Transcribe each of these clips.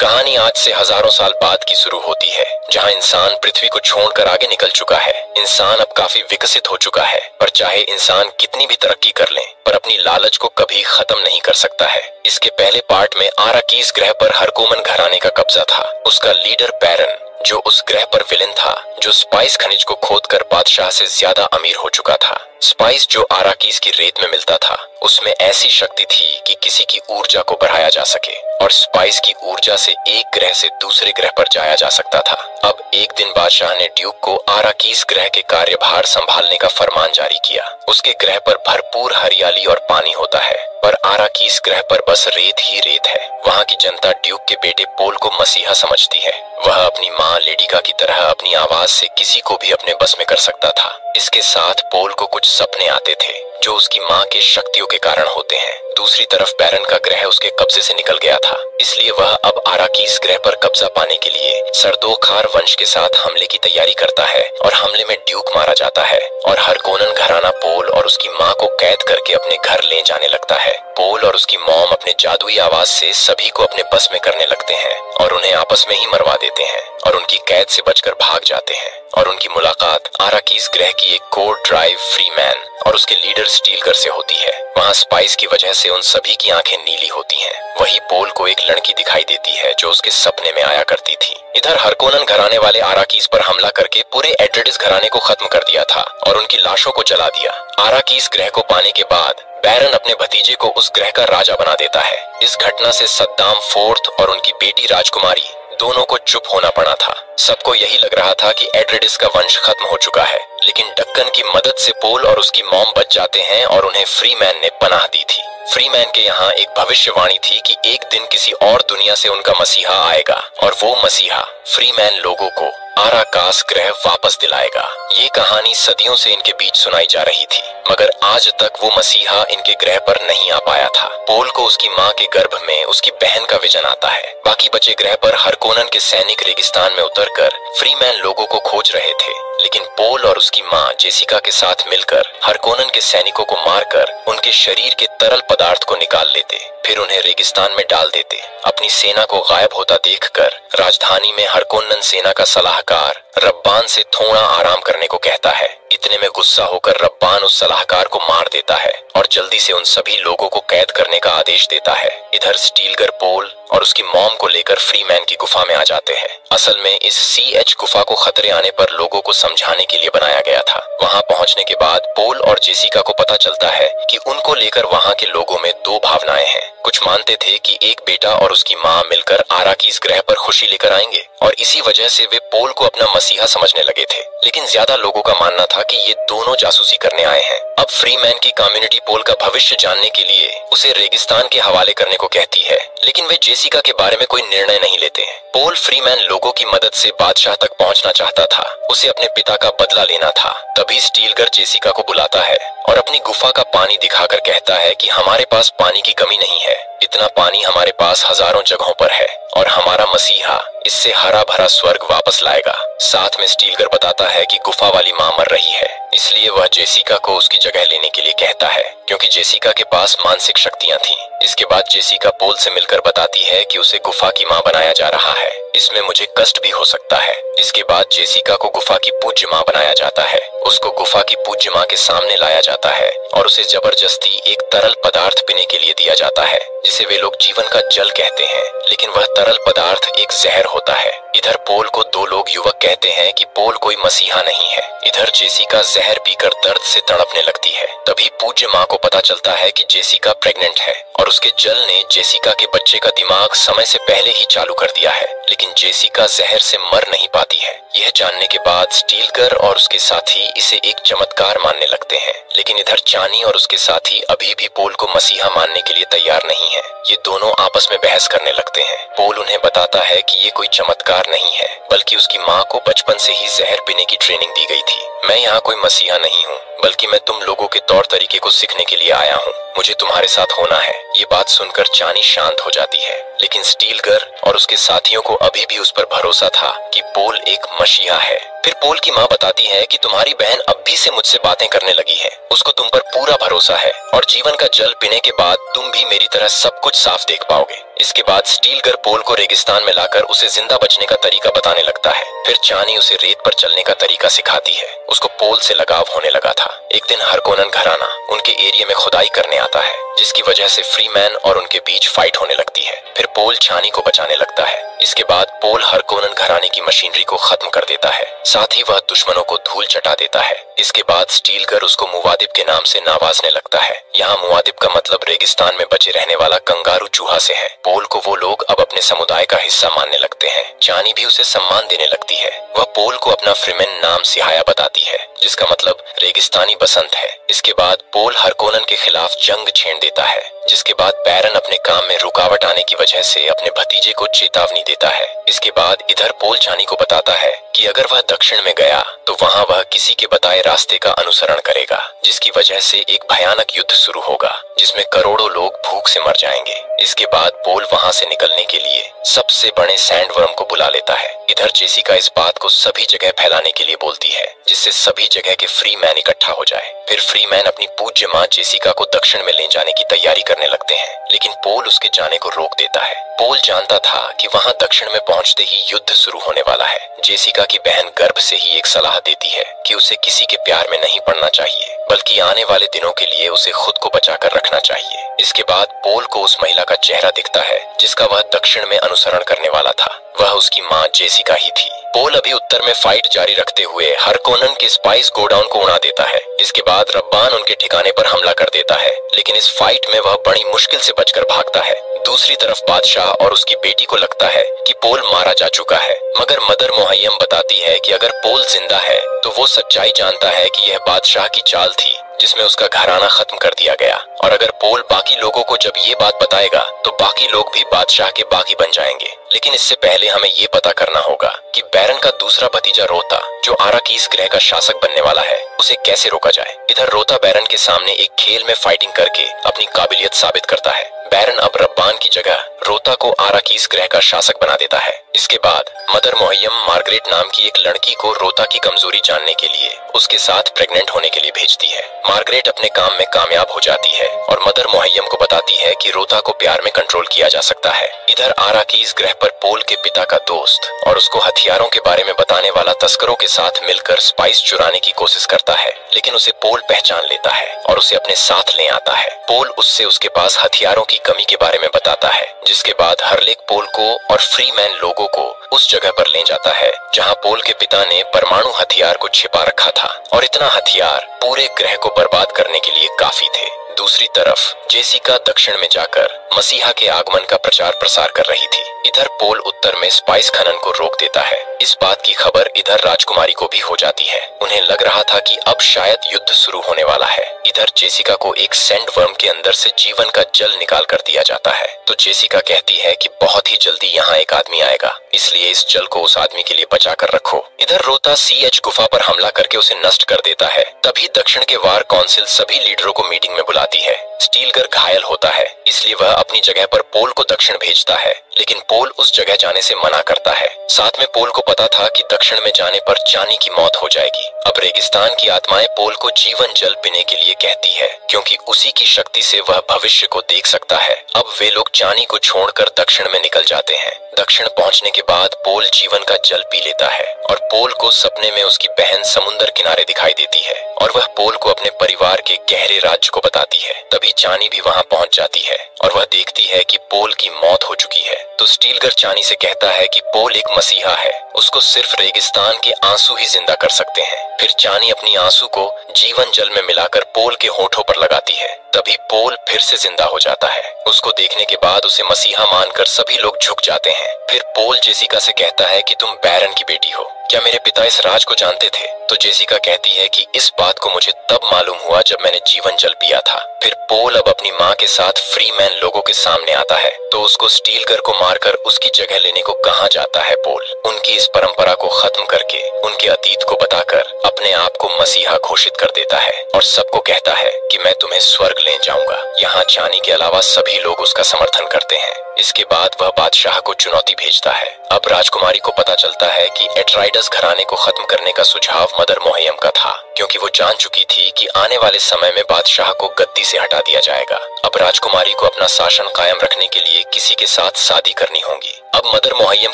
कहानी आज से हजारों साल बाद की शुरू होती है, जहां इंसान पृथ्वी को छोड़कर आगे निकल चुका है। इंसान अब काफी विकसित हो चुका है, पर चाहे इंसान कितनी भी तरक्की कर ले, पर अपनी लालच को कभी खत्म नहीं कर सकता है। इसके पहले पार्ट में आराकीस ग्रह पर हरकोमन घराने का कब्जा था। उसका लीडर बैरन, जो उस ग्रह पर विलेन था, जो स्पाइस खनिज को खोदकर बादशाह से ज्यादा अमीर हो चुका था। स्पाइस जो आराकीस की रेत में मिलता था, उसमें ऐसी शक्ति थी कि किसी की ऊर्जा को बढ़ाया जा सके, और स्पाइस की ऊर्जा से एक ग्रह से दूसरे ग्रह पर जाया जा सकता था। अब एक दिन बादशाह ने ड्यूक को आराकीस ग्रह के कार्यभार संभालने का फरमान जारी किया। उसके ग्रह पर भरपूर हरियाली और पानी होता है, पर आराकीस ग्रह पर बस रेत ही रेत है। वहाँ की जनता ड्यूक के बेटे पोल को मसीहा समझती है। वह अपनी माँ लेडिका की तरह अपनी आवाज से किसी को भी अपने बस में कर सकता था। इसके साथ पोल को कुछ सपने आते थे, जो उसकी माँ के शक्तियों के कारण होते हैं। दूसरी तरफ बैरन का ग्रह उसके कब्जे से निकल गया था, इसलिए वह अब आराकीस ग्रह पर कब्जा पाने के लिए सरदोखार वंश के साथ हमले की तैयारी करता है, और हमले में ड्यूक मारा जाता है, और हरकोनन घराना पोल और उसकी माँ को कैद करके अपने घर ले जाने लगता है। पोल और उसकी मॉम अपने जादुई आवाज से सभी को अपने बस में करने लगते हैं, और उन्हें आपस में ही मरवा देते हैं, और उनकी कैद से बचकर भाग जाते हैं। और उनकी मुलाकात आराकीस ग्रह की एक कोर ड्राइव फ्रीमैन और उसके लीडर स्टीलगर से होती है। वहाँ स्पाइस की वजह से उन सभी की आंखें नीली होती हैं। वही पोल को एक लड़की दिखाई देती है, जो उसके सपने में आया करती थी। इधर हरकोनन घराने वाले आराकीस पर हमला करके पूरे एड्रेडिस घराने को खत्म कर दिया था, और उनकी लाशों को जला दिया। आराकीस ग्रह को पाने के बाद बैरन अपने भतीजे को उस ग्रह का राजा बना देता है। इस घटना से सद्दाम फोर्थ और उनकी बेटी राजकुमारी दोनों को चुप होना पड़ा था। सबको यही लग रहा था कि एड्रेडिस का वंश खत्म हो चुका है, लेकिन डक्कन की मदद से पोल और उसकी मॉम बच जाते हैं, और उन्हें फ्रीमैन ने पनाह दी थी। फ्रीमैन के यहाँ एक भविष्यवाणी थी कि एक दिन किसी और दुनिया से उनका मसीहा आएगा, और वो मसीहा फ्रीमैन लोगों को आराकास ग्रह वापस दिलाएगा। ये कहानी सदियों से इनके बीच सुनाई जा रही थी, मगर आज तक वो मसीहा इनके ग्रह पर नहीं आ पाया था। पोल को उसकी माँ के गर्भ में उसकी बहन का विजन आता है। बाकी बचे ग्रह पर हरकोनन के सैनिक रेगिस्तान में उतरकर फ्रीमैन लोगों को खोज रहे थे, लेकिन पोल और उसकी माँ जेसिका के साथ मिलकर हरकोनन के सैनिकों को मारकर उनके शरीर के तरल पदार्थ को निकाल लेते, फिर उन्हें रेगिस्तान में डाल देते। अपनी सेना को गायब होता देखकर राजधानी में हरकोनन सेना का सलाहकार रब्बान से थोड़ा आराम करने को कहता है। इतने में गुस्सा होकर रब्बान उस सलाहकार को मार देता है, और जल्दी से उन सभी लोगों को कैद करने का आदेश देता है। इधर स्टीलगर पोल और उसकी मॉम को लेकर फ्रीमैन की गुफा में आ जाते हैं। असल में इस CH गुफा को खतरे आने पर लोगों को समझाने के लिए बनाया गया था। वहां पहुंचने के बाद पोल और जेसिका को पता चलता है कि उनको लेकर वहां के लोगों में दो भावनाएं हैं। कुछ मानते थे कि एक बेटा और उसकी माँ मिलकर आराकीस ग्रह पर खुशी लेकर आएंगे, और इसी वजह से वे पोल को अपना मसीहा समझने लगे थे। लेकिन ज्यादा लोगों का मानना था कि ये दोनों जासूसी करने आए हैं। अब फ्रीमैन की कम्युनिटी पोल का भविष्य जानने के लिए उसे रेगिस्तान के हवाले करने को कहती है, लेकिन वे जेसिका के बारे में कोई निर्णय नहीं लेते हैं। पोल फ्रीमैन लोगों की मदद से बादशाह तक पहुंचना चाहता था। उसे अपने पिता का बदला लेना था। तभी स्टीलगर जेसिका को बुलाता है और अपनी गुफा का पानी दिखाकर कहता है कि हमारे पास पानी की कमी नहीं है। इतना पानी हमारे पास हजारों जगहों पर है, और हमारा मसीहा इससे हरा भरा स्वर्ग वापस लाएगा। साथ में स्टीलगर बताता है कि गुफा वाली माँ मर रही है, इसलिए वह जेसिका को उसकी जगह लेने के लिए कहता है, क्योंकि जेसिका के पास मानसिक शक्तियां थीं। इसके बाद जेसिका पोल से मिलकर बताती है कि उसे गुफा की माँ बनाया जा रहा है। इसमें मुझे कष्ट भी हो सकता है। इसके बाद जेसिका को गुफा की पूज्य माँ बनाया जाता है। उसको गुफा की पूज्य माँ के सामने लाया जाता है, और उसे जबरदस्ती एक तरल पदार्थ पीने के लिए दिया जाता है, जिसे वे लोग जीवन का जल कहते हैं, लेकिन वह तरल पदार्थ एक जहर होता है। इधर पोल को दो लोग युवक कहते हैं कि पोल कोई मसीहा नहीं है। इधर जेसिका जहर पीकर दर्द से तड़पने लगती है। तभी पूज्य माँ को पता चलता है कि जेसिका प्रेग्नेंट है, और उसके जल ने जेसिका के बच्चे का दिमाग समय से पहले ही चालू कर दिया है, लेकिन जेसिका जहर से मर नहीं पाती है। यह जानने के बाद स्टीलगर और उसके साथी इसे एक चमत्कार मानने लगते हैं, लेकिन इधर चानी और उसके साथी अभी भी पोल को मसीहा मानने के लिए तैयार नहीं है। ये दोनों आपस में बहस करने लगते हैं। पोल उन्हें बताता है कि ये कोई चमत्कार नहीं है, बल्कि उसकी माँ को बचपन से ही जहर पीने की ट्रेनिंग दी गई थी। मैं यहाँ कोई मसीहा नहीं हूँ, बल्कि मैं तुम लोगों के तौर तरीके को सीखने के लिए आया हूँ। मुझे तुम्हारे साथ होना है। ये बात सुनकर चानी शांत हो जाती है, लेकिन स्टीलगर और उसके साथियों को अभी भी उस पर भरोसा था कि पोल एक मसीहा है। फिर पोल की माँ बताती है कि तुम्हारी बहन अब भी से मुझसे बातें करने लगी है, उसको तुम पर पूरा भरोसा है और जीवन का जल पीने के बाद तुम भी मेरी तरह सब कुछ साफ देख पाओगे। इसके बाद स्टीलगर पोल को रेगिस्तान में लाकर उसे जिंदा बचने का तरीका बताने लगता है। फिर चानी उसे रेत पर चलने का तरीका सिखाती है। उसको पोल से लगाव होने लगा था। एक दिन हरकोनन घराना उनके एरिया में खुदाई करने आता है, जिसकी वजह से फ्रीमैन और उनके बीच फाइट होने लगती है। फिर पोल चानी को बचाने लगता है। इसके बाद पोल हरकोनन घराने की मशीनरी को खत्म कर देता है, साथ ही वह दुश्मनों को धूल चटा देता है। इसके बाद स्टीलगर उसको मुवादिब के नाम से नवाजने लगता है। यहाँ मुवादिब का मतलब रेगिस्तान में बचे रहने वाला कंगारू चूहा से है। पोल को वो लोग अब अपने समुदाय का हिस्सा मानने लगते हैं। चानी भी उसे सम्मान देने लगती है। वह पोल को अपना फ्रीमेन नाम सिहाया बताती है, जिसका मतलब रेगिस्तानी बसंत है। इसके बाद पोल हरकोनन के खिलाफ जंग छेड़ देता है, जिसके बाद बैरन अपने काम में रुकावट आने की वजह से अपने भतीजे को चेतावनी देता है। इसके बाद इधर पोल चानी को बताता है कि अगर वह दक्षिण में गया तो वहाँ वह किसी के बताए रास्ते का अनुसरण करेगा, जिसकी वजह से एक भयानक युद्ध शुरू होगा, जिसमें करोड़ों लोग भूख से मर जाएंगे। इसके बाद पोल वहाँ से निकलने के लिए सबसे बड़े सैंडवर्म को बुला लेता है। इधर जेसिका इस बात को सभी जगह फैलाने के लिए बोलती है, जिससे सभी जगह के फ्री मैन इकट्ठा हो जाए। फिर फ्री मैन अपनी पूज्य माँ जेसिका को दक्षिण में ले जाने की तैयारी करने लगते हैं, लेकिन पोल उसके जाने को रोक देता है। पोल जानता था कि वहाँ दक्षिण में पहुँचते ही युद्ध शुरू होने वाला है। जेसिका की बहन गर्भ से ही एक सलाह देती है कि उसे किसी के प्यार में नहीं पड़ना चाहिए, बल्कि आने वाले दिनों के लिए उसे खुद को बचाकर रखना चाहिए। इसके बाद पोल को उस महिला का चेहरा दिखता है, जिसका वह दक्षिण में अनुसरण करने वाला था। वह उसकी माँ जेसिका ही थी। पोल अभी उत्तर में फाइट जारी रखते हुए हरकोनन के स्पाइस गोडाउन को उड़ा देता है। इसके बाद रब्बान उनके ठिकाने पर हमला कर देता है, लेकिन इस फाइट में वह बड़ी मुश्किल से बचकर भागता है। दूसरी तरफ बादशाह और उसकी बेटी को लगता है कि पोल मारा जा चुका है, मगर मदर मुहैयम बताती है कि अगर पोल जिंदा है तो वो सच्चाई जानता है कि यह बादशाह की चाल थी, जिसमें उसका घराना खत्म कर दिया गया, और अगर पोल बाकी लोगों को जब ये बात बताएगा तो बाकी लोग भी बादशाह के बागी बन जाएंगे। लेकिन इससे पहले हमें ये पता करना होगा कि बैरन का दूसरा भतीजा रोता, जो आराकीस ग्रह का शासक बनने वाला है, उसे कैसे रोका जाए। इधर रोता बैरन के सामने एक खेल में फाइटिंग करके अपनी काबिलियत साबित करता है। बैरन अब रब्बान की जगह रोता को आराकीस ग्रह का शासक बना देता है। इसके बाद मदर मुहैयम मार्गरेट नाम की एक लड़की को रोता की कमजोरी जानने के लिए उसके साथ प्रेग्नेंट होने के लिए भेजती है। मार्गरेट अपने काम में कामयाब हो जाती है और मदर मुहैयम को बताती है कि रोता को प्यार में कंट्रोल किया जा सकता है। इधर आराकीस ग्रह पर पोल के पिता का दोस्त और उसको हथियारों के बारे में बताने वाला तस्करों के साथ मिलकर स्पाइस चुराने की कोशिश करता है, लेकिन उसे पोल पहचान लेता है और उसे अपने साथ ले आता है। पोल उससे उसके पास हथियारों की कमी के बारे में बताता है, जिसके बाद हरलेक पोल को और फ्री मैन लोगों को उस जगह पर ले जाता है जहां पोल के पिता ने परमाणु हथियार को छिपा रखा था, और इतना हथियार पूरे ग्रह को बर्बाद करने के लिए काफी थे। दूसरी तरफ जेसिका दक्षिण में जाकर मसीहा के आगमन का प्रचार प्रसार कर रही थी। इधर पोल उत्तर में स्पाइस खनन को रोक देता है। इस बात की खबर इधर राजकुमारी को भी हो जाती है। उन्हें लग रहा था कि अब शायद युद्ध शुरू होने वाला है। इधर जेसिका को एक सैंडवर्म के अंदर से जीवन का जल निकाल कर दिया जाता है, तो जेसिका कहती है कि बहुत ही जल्दी यहाँ एक आदमी आएगा, इसलिए इस जल को उस आदमी के लिए बचा कर रखो। इधर रोता CH गुफा पर हमला करके उसे नष्ट कर देता है। तभी दक्षिण के वार काउंसिल सभी लीडरों को मीटिंग में बुलाती है। स्टीलगर घायल होता है, इसलिए वह अपनी जगह पर पोल को दक्षिण भेजता है, लेकिन पोल उस जगह जाने से मना करता है। साथ में पोल को पता था कि दक्षिण में जाने पर चानी की मौत हो जाएगी। अब रेगिस्तान की आत्माएं पोल को जीवन जल पीने के लिए कहती है, क्योंकि उसी की शक्ति से वह भविष्य को देख सकता है। अब वे लोग चानी को छोड़कर दक्षिण में निकल जाते हैं। दक्षिण पहुंचने के बाद पोल जीवन का जल पी लेता है और पोल को सपने में उसकी बहन समुंदर किनारे दिखाई देती है और वह पोल को अपने परिवार के गहरे राज्य को बताती है। तभी चानी भी वहां पहुंच जाती है और वह देखती है कि पोल की मौत हो चुकी है। तो स्टीलगर चानी से कहता है कि पोल एक मसीहा है, उसको सिर्फ रेगिस्तान के आंसू ही जिंदा कर सकते हैं। फिर चानी अपनी आंसू को जीवन जल में मिलाकर पोल के होठों पर लगाती है। तभी पोल फिर से जिंदा हो जाता है। उसको देखने के बाद उसे मसीहा मानकर सभी लोग झुक जाते हैं। फिर पोल जेसिका से कहता है कि तुम बैरन की बेटी हो, क्या मेरे पिता इस राज को जानते थे? तो जेसिका कहती है कि इस बात को मुझे तब मालूम हुआ जब मैंने जीवन जल पिया था। फिर पोल अब अपनी माँ के साथ फ्री मैन लोगों के सामने आता है, तो उसको स्टीलगर को मारकर उसकी जगह लेने को कहा जाता है। पोल उनकी इस परंपरा को खत्म करके उनके अतीत को बताकर अपने आप को मसीहा घोषित कर देता है और सबको कहता है कि मैं तुम्हें स्वर्ग ले जाऊंगा। यहाँ चानी के अलावा सभी लोग उसका समर्थन करते हैं। इसके बाद वह बादशाह को चुनौती भेजता है। अब राजकुमारी को पता चलता है कि एट्राइडस घराने को खत्म करने का सुझाव मदर मोहयम का था, क्योंकि वो जान चुकी थी कि आने वाले समय में बादशाह को गद्दी से हटा दिया जाएगा। अब राजकुमारी को अपना शासन कायम रखने के लिए किसी के साथ शादी करनी होगी। अब मदर मोहयम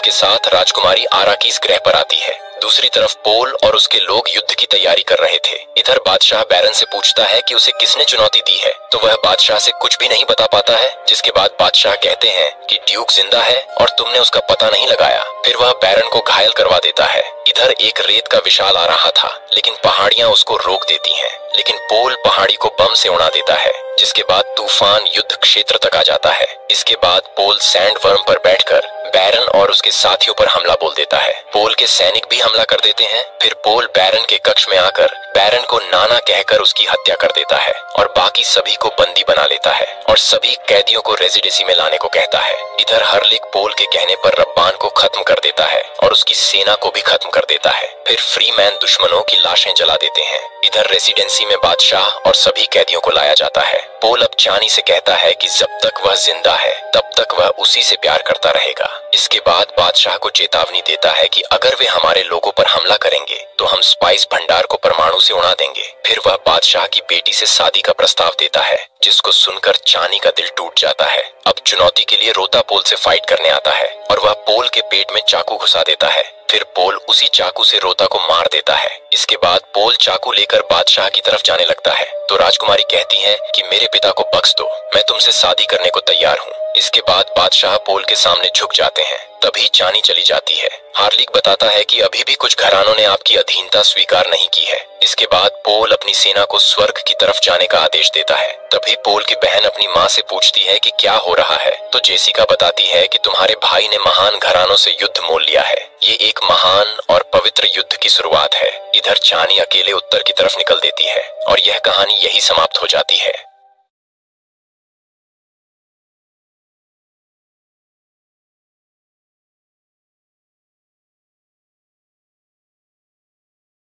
के साथ राजकुमारी आराकीस ग्रह पर आती है। दूसरी तरफ पोल और उसके लोग युद्ध की तैयारी कर रहे थे। इधर बादशाह बैरन से पूछता है कि उसे किसने चुनौती दी है, तो वह बादशाह से कुछ भी नहीं बता पाता है, जिसके बाद बादशाह कहते हैं कि ड्यूक जिंदा है और तुमने उसका पता नहीं लगाया। फिर वह बैरन को घायल करवा देता है। इधर एक रेत का विशाल आ रहा था, लेकिन पहाड़ियां उसको रोक देती हैं। लेकिन पोल पहाड़ी को बम से उड़ा देता है, जिसके बाद तूफान युद्ध क्षेत्र तक आ जाता है। इसके बाद पोल सैंड वर्म पर बैठकर बैरन और उसके साथियों पर हमला बोल देता है। पोल के सैनिक भी हमला कर देते हैं। फिर पोल बैरन के कक्ष में आकर बैरन को नाना कहकर उसकी हत्या कर देता है और बाकी सभी को बंदी बना लेता है और सभी कैदियों को रेजिडेंसी में लाने को कहता है। इधर हर्लिक पोल के कहने पर रब्बान को खत्म कर देता है और उसकी सेना को भी खत्म कर देता है। फिर फ्री मैन दुश्मनों की लाशें जला देते हैं। इधर रेसिडेंसी में बादशाह और सभी कैदियों को लाया जाता है। पोल अब चानी से कहता है कि जब तक वह जिंदा है तब तक वह उसी से प्यार करता रहेगा। इसके बाद बादशाह को चेतावनी देता है कि अगर वे हमारे लोगों पर हमला करेंगे तो हम स्पाइस भंडार को परमाणु से उड़ा देंगे। फिर वह बादशाह की बेटी से शादी का प्रस्ताव देता है, जिसको सुनकर चानी का दिल टूट जाता है। अब चुनौती के लिए रोता पोल से फाइट करने आता है और वह पोल के पेट में चाकू घुसा देता है। फिर पोल उसी चाकू से रोता को मार देता है। इसके बाद पोल चाकू लेकर बादशाह की तरफ जाने लगता है, तो राजकुमारी कहती है कि मेरे पिता को बख्श दो, मैं तुमसे शादी करने को तैयार हूँ। इसके बाद बादशाह पोल के सामने झुक जाते हैं। तभी चानी चली जाती है। हार्लिक बताता है कि अभी भी कुछ घरानों ने आपकी अधीनता स्वीकार नहीं की है। इसके बाद पोल अपनी सेना को स्वर्ग की तरफ जाने का आदेश देता है। तभी पोल की बहन अपनी माँ से पूछती है कि क्या हो रहा है, तो जेसिका बताती है कि तुम्हारे भाई ने महान घरानों से युद्ध मोल लिया है। ये एक महान और पवित्र युद्ध की शुरुआत है। इधर चानी अकेले उत्तर की तरफ निकल देती है और यह कहानी यही समाप्त हो जाती है।